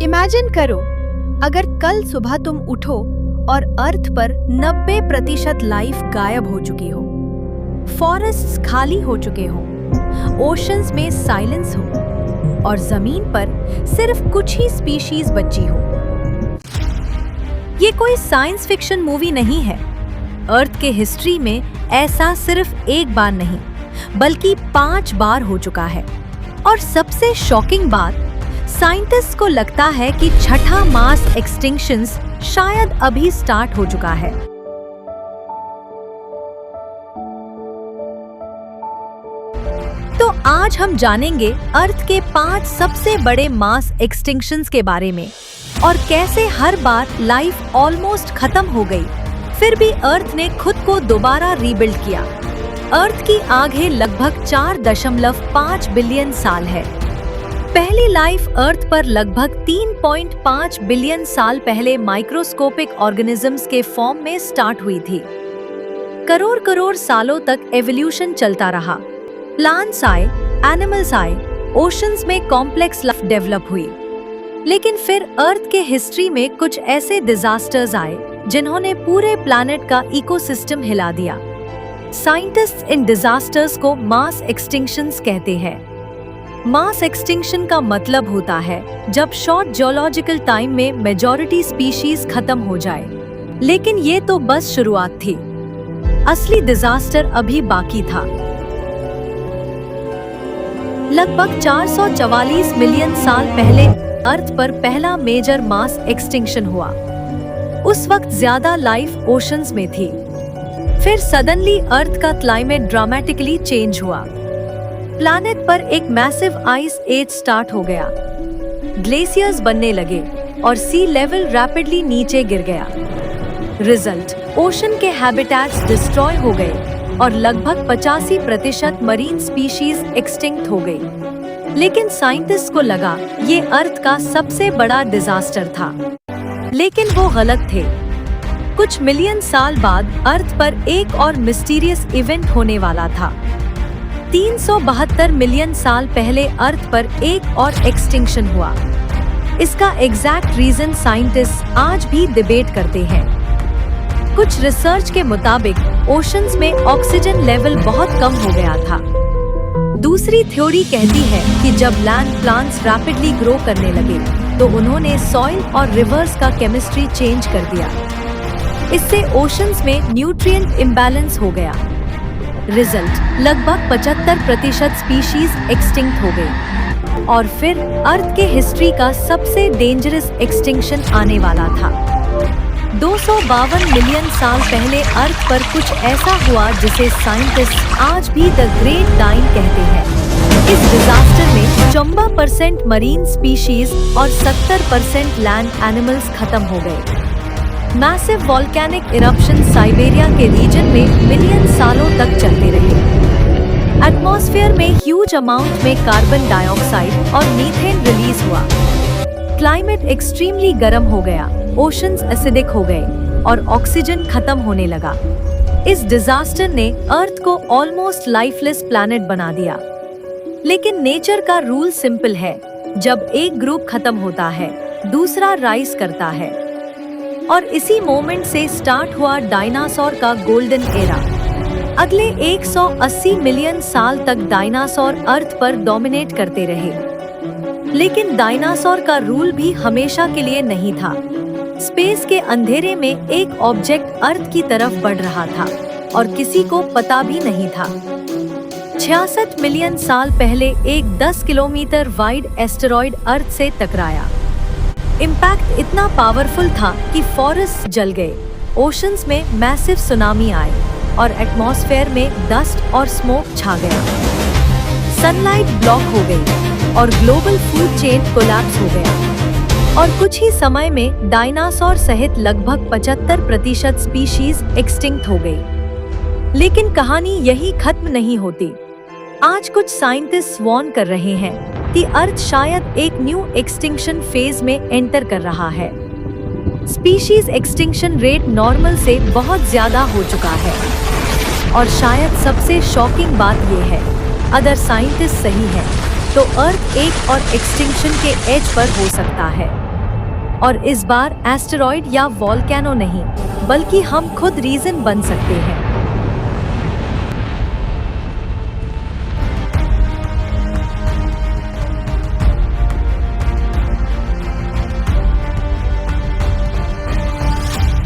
Imagine करो, अगर कल सुबह तुम उठो और अर्थ पर 90% लाइफ गायब हो चुकी हो, फॉरेस्ट्स खाली हो चुके हो, ओशंस में साइलेंस हो और जमीन पर सिर्फ कुछ ही स्पीशीज बची हो। ये कोई साइंस फिक्शन मूवी नहीं है। अर्थ के हिस्ट्री में ऐसा सिर्फ एक बार नहीं, बल्कि 5 बार हो चुका है। और सबसे शॉकिंग बात, साइंटिस्ट को लगता है कि छठा मास एक्सटिंक्शंस शायद अभी स्टार्ट हो चुका है। तो आज हम जानेंगे अर्थ के 5 सबसे बड़े मास एक्सटिंक्शंस के बारे में और कैसे हर बार लाइफ ऑलमोस्ट खत्म हो गई, फिर भी अर्थ ने खुद को दोबारा रीबिल्ड किया। अर्थ की आगे लगभग 4.5 बिलियन साल है। पहली लाइफ अर्थ पर लगभग 3.5 बिलियन साल पहले माइक्रोस्कोपिक ऑर्गेनिजम्स के फॉर्म में स्टार्ट हुई थी। करोड़ करोड़ सालों तक एवोल्यूशन चलता रहा। प्लांट्स आए, एनिमल्स आए, ओशंस में कॉम्प्लेक्स लाइफ डेवलप हुई। लेकिन फिर अर्थ के हिस्ट्री में कुछ ऐसे डिजास्टर्स आए जिन्होंने पूरे प्लैनेट का इकोसिस्टम हिला दिया। साइंटिस्ट्स इन डिजास्टर्स को मास एक्सटिंक्शंस कहते हैं। मास एक्सटिंक्शन का मतलब होता है जब शॉर्ट जियोलॉजिकल टाइम में मेजॉरिटी स्पीशीज खत्म हो जाए। लेकिन ये तो बस शुरुआत थी, असली डिजास्टर अभी बाकी था। लगभग 444 मिलियन साल पहले अर्थ पर पहला मेजर मास एक्सटिंक्शन हुआ। उस वक्त ज्यादा लाइफ ओशंस में थी। फिर सडनली अर्थ का क्लाइमेट ड्रामेटिकली चेंज हुआ। प्लैनेट पर एक मैसिव आइस एज स्टार्ट हो गया। ग्लेशियर्स बनने लगे और सी लेवल रैपिडली नीचे गिर गया। रिजल्ट, ओशन के हैबिटेट्स डिस्ट्रॉय हो गए और लगभग 85% मरीन स्पीशीज एक्सटिंक्ट हो गई। लेकिन साइंटिस्ट को लगा ये अर्थ का सबसे बड़ा डिजास्टर था। लेकिन वो गलत थे। कुछ मिलियन साल बाद अर्थ पर एक और मिस्टीरियस इवेंट होने वाला था। 372 मिलियन साल पहले अर्थ पर एक और एक्सटिंक्शन हुआ। इसका एग्जैक्ट रीजन साइंटिस्ट आज भी डिबेट करते हैं। कुछ रिसर्च के मुताबिक ओशंस में ऑक्सीजन लेवल बहुत कम हो गया था। दूसरी थ्योरी कहती है कि जब लैंड प्लांट्स रैपिडली ग्रो करने लगे तो उन्होंने सॉइल और रिवर्स का केमिस्ट्री चेंज कर दिया। इससे ओशंस में न्यूट्रिएंट इम्बैलेंस हो गया। रिजल्ट, लगभग 75% स्पीशीज एक्सटिंक्ट हो गई। और फिर अर्थ के हिस्ट्री का सबसे डेंजरस एक्सटिंक्शन आने वाला था। 252 मिलियन साल पहले अर्थ पर कुछ ऐसा हुआ जिसे साइंटिस्ट आज भी द ग्रेट डाइन कहते हैं। इस डिजास्टर में 94% मरीन स्पीशीज और 70% लैंड एनिमल्स खत्म हो गए। मैसिव वॉल्केनिक इरप्शन साइबेरिया के रीजन में मिलियन सालों तक चलते रहे। एटमॉस्फेयर में ह्यूज अमाउंट में कार्बन डाइऑक्साइड और मीथेन रिलीज हुआ। क्लाइमेट एक्सट्रीमली गर्म हो गया, ओशंस एसिडिक हो गए और ऑक्सीजन खत्म होने लगा। इस डिजास्टर ने अर्थ को ऑलमोस्ट लाइफलेस प्लैनेट बना दिया। लेकिन नेचर का रूल सिंपल है, जब एक ग्रुप खत्म होता है दूसरा राइज करता है। और इसी मोमेंट से स्टार्ट हुआ डायनासोर का गोल्डन एरा। अगले 180 मिलियन साल तक डायनासोर अर्थ पर डोमिनेट करते रहे। लेकिन डायनासोर का रूल भी हमेशा के लिए नहीं था। स्पेस के अंधेरे में एक ऑब्जेक्ट अर्थ की तरफ बढ़ रहा था और किसी को पता भी नहीं था। 66 मिलियन साल पहले एक 10 किलोमीटर वाइड एस्टेरॉयड अर्थ से टकराया। इम्पैक्ट इतना पावरफुल था कि फॉरेस्ट जल गए, ओशंस में मैसिव सुनामी आए और एटमॉस्फेयर में डस्ट और स्मोक छा गया। सनलाइट ब्लॉक हो गई और ग्लोबल फूड चेन कोलैप्स हो गया। और कुछ ही समय में डायनासोर सहित लगभग 75% स्पीशीज एक्सटिंक्ट हो गई। लेकिन कहानी यही खत्म नहीं होती। आज कुछ साइंटिस्ट वार्न कर रहे हैं कि अर्थ शायद एक न्यू एक्सटिंक्शन फेज में एंटर कर रहा है। स्पीशीज एक्सटिंक्शन रेट नॉर्मल से बहुत ज्यादा हो चुका है। और शायद सबसे शॉकिंग बात यह है, अगर साइंटिस्ट सही है तो अर्थ एक और एक्सटिंक्शन के एज पर हो सकता है। और इस बार एस्टेरॉइड या वॉल्केनो नहीं, बल्कि हम खुद रीजन बन सकते हैं।